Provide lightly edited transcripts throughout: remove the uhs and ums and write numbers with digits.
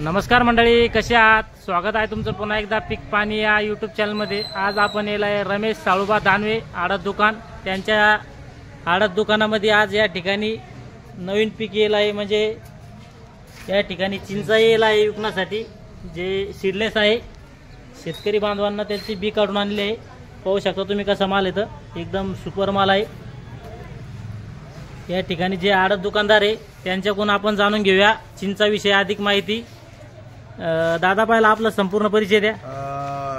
नमस्कार मंडळी, कसे आहात? स्वागत आहे तुमचं पुन्हा एकदा पीक पाणी या यूट्यूब चॅनलमध्ये। आज आपण येला आहे रमेश साळुबा दानवे आडत दुकान। त्यांच्या आडत दुकानामध्ये आज या ठिकाणी नवीन पीक येला आहे, म्हणजे या ठिकाणी चिंचा येला आहे विकण्यासाठी, जे सीडलेस आहे। शेतकरी बांधवांना त्याची बी काढून आणले आहे। पाहू शकता तुम्ही कसा माल आहे, तर एकदम सुपर माल आहे। या ठिकाणी जे आडत दुकानदार आहे त्यांच्याकडून आपण जाणून घेऊया चिंचाविषयी अधिक माहिती। दादा, पहिला आपला संपूर्ण परिचय द्या।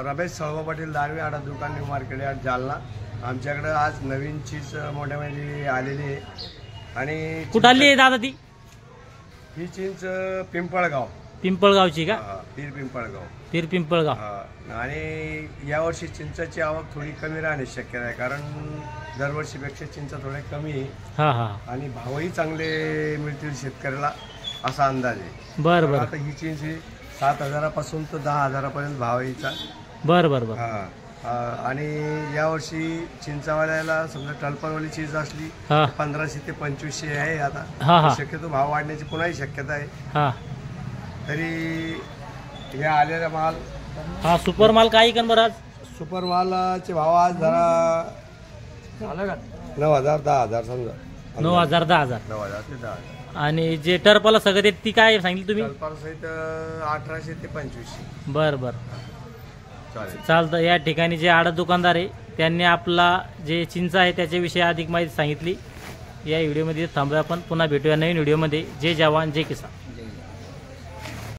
रमेश साळुबा पाटील दानवे आडत दुकान न्यू मार्केट यार्ड जालना। आमच्याकडे आज नवीन चीज मोठ्यामध्ये आलेली आहे। आणि कुठं आली आहे दादा ती? ही चिंच पिंपळगाव, पिंपळगावची का? पीर पिंपळगाव, पीर पिंपळगाव। आणि यावर्षी चिंचाची आवक थोडी कमी राहण्याची शक्यता आहे, कारण दरवर्षीपेक्षा चिंचा थोड्या कमी आहे। हा हा। आणि भावही चांगले मिळतील शेतकऱ्याला असा अंदाज आहे। बरं बरं। आता ही चिंच 7,000 पासून तर 10,000 पर्यंत भाव यायचा। बरं बरं बरं। आणि यावर्षी चिंचावाल्याला समजा टलपणवाली चीज असली 1500 ते 2500 आहे आता। शक्यतो भाव वाढण्याची पुन्हाही शक्यता आहे। तरी हे आलेला माल सुपर माल काही कन बरं? आज सुपर मालाचे भाव आज जरा 9,000 10,000 समजा। 9,000 10,000 9,000 ते 10,000। आणि जे टर्पला सगळं देत ती काय सांगितली तुम्ही? टलपाल सहित 1800 ते 2500। बरं बरं, चालतं। या ठिकाणी जे आडत दुकानदार आहे त्यांनी आपला जे चिंचा आहे त्याच्याविषयी अधिक माहिती सांगितली। या व्हिडिओमध्ये थांबूया, आपण पुन्हा भेटूया नवीन व्हिडिओमध्ये। जय जवान जय किसान।